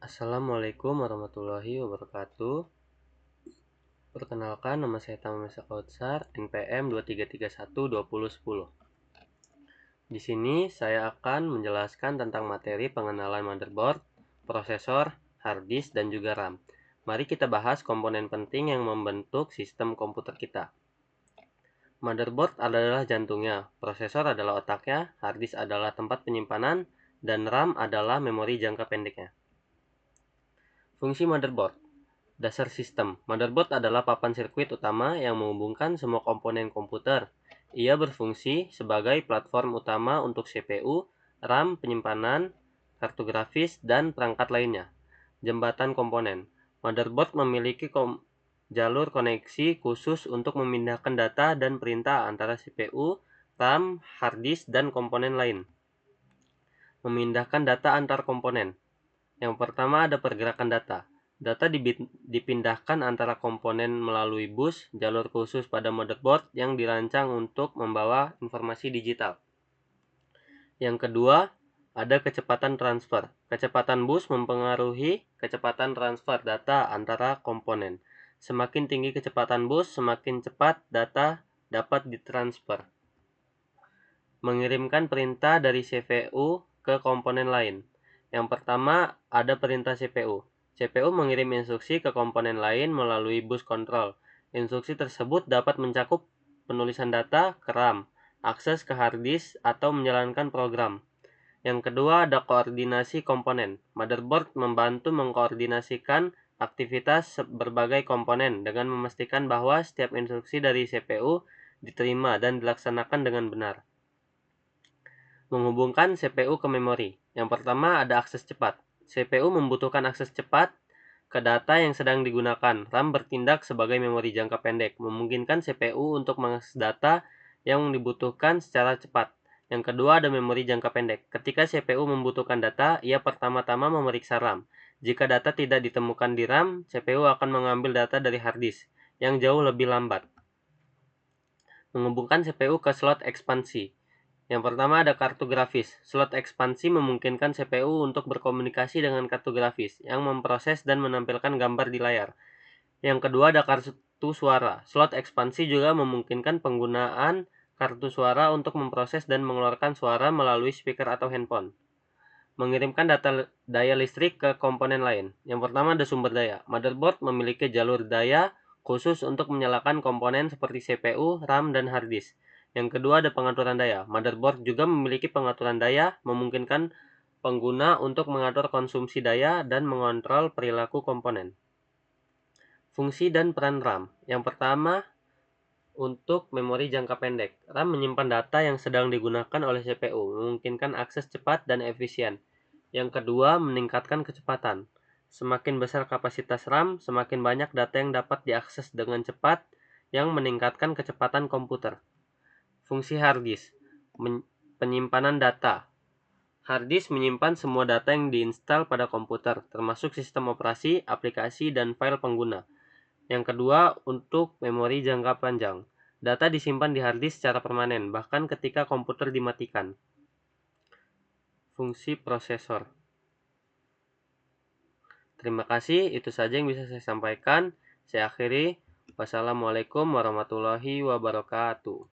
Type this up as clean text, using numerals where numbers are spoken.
Assalamualaikum warahmatullahi wabarakatuh. Perkenalkan, nama saya Tamamesa Kautsar, NPM 23312010. Di sini saya akan menjelaskan tentang materi pengenalan motherboard, prosesor, hard disk, dan juga RAM. Mari kita bahas komponen penting yang membentuk sistem komputer kita. Motherboard adalah jantungnya, prosesor adalah otaknya, hard disk adalah tempat penyimpanan, dan RAM adalah memori jangka pendeknya. Fungsi motherboard. Dasar sistem. Motherboard adalah papan sirkuit utama yang menghubungkan semua komponen komputer. Ia berfungsi sebagai platform utama untuk CPU, RAM, penyimpanan, kartu grafis, dan perangkat lainnya. Jembatan komponen. Motherboard memiliki jalur koneksi khusus untuk memindahkan data dan perintah antara CPU, RAM, hard disk, dan komponen lain. Memindahkan data antar komponen. Yang pertama ada pergerakan data. Data dipindahkan antara komponen melalui bus, jalur khusus pada motherboard yang dirancang untuk membawa informasi digital. Yang kedua, ada kecepatan transfer. Kecepatan bus mempengaruhi kecepatan transfer data antara komponen. Semakin tinggi kecepatan bus, semakin cepat data dapat ditransfer. Mengirimkan perintah dari CPU ke komponen lain. Yang pertama, ada perintah CPU. CPU mengirim instruksi ke komponen lain melalui bus kontrol. Instruksi tersebut dapat mencakup penulisan data ke RAM, akses ke hard disk, atau menjalankan program. Yang kedua, ada koordinasi komponen. Motherboard membantu mengkoordinasikan aktivitas berbagai komponen dengan memastikan bahwa setiap instruksi dari CPU diterima dan dilaksanakan dengan benar. Menghubungkan CPU ke memori. Yang pertama ada akses cepat. CPU membutuhkan akses cepat ke data yang sedang digunakan. RAM bertindak sebagai memori jangka pendek, memungkinkan CPU untuk mengakses data yang dibutuhkan secara cepat. Yang kedua ada memori jangka pendek. Ketika CPU membutuhkan data, ia pertama-tama memeriksa RAM. Jika data tidak ditemukan di RAM, CPU akan mengambil data dari hard disk yang jauh lebih lambat. Menghubungkan CPU ke slot ekspansi. Yang pertama ada kartu grafis. Slot ekspansi memungkinkan CPU untuk berkomunikasi dengan kartu grafis yang memproses dan menampilkan gambar di layar. Yang kedua ada kartu suara. Slot ekspansi juga memungkinkan penggunaan kartu suara untuk memproses dan mengeluarkan suara melalui speaker atau handphone. Mengirimkan daya listrik ke komponen lain. Yang pertama ada sumber daya. Motherboard memiliki jalur daya khusus untuk menyalakan komponen seperti CPU, RAM, dan hard disk. Yang kedua ada pengaturan daya. Motherboard juga memiliki pengaturan daya, memungkinkan pengguna untuk mengatur konsumsi daya dan mengontrol perilaku komponen. Fungsi dan peran RAM. Yang pertama, untuk memori jangka pendek. RAM menyimpan data yang sedang digunakan oleh CPU, memungkinkan akses cepat dan efisien. Yang kedua, meningkatkan kecepatan. Semakin besar kapasitas RAM, semakin banyak data yang dapat diakses dengan cepat, yang meningkatkan kecepatan komputer. Fungsi hard disk. Penyimpanan data. Hard disk menyimpan semua data yang diinstal pada komputer, termasuk sistem operasi, aplikasi, dan file pengguna. Yang kedua, untuk memori jangka panjang. Data disimpan di hard disk secara permanen, bahkan ketika komputer dimatikan. Fungsi prosesor. Terima kasih, itu saja yang bisa saya sampaikan. Saya akhiri. Wassalamualaikum warahmatullahi wabarakatuh.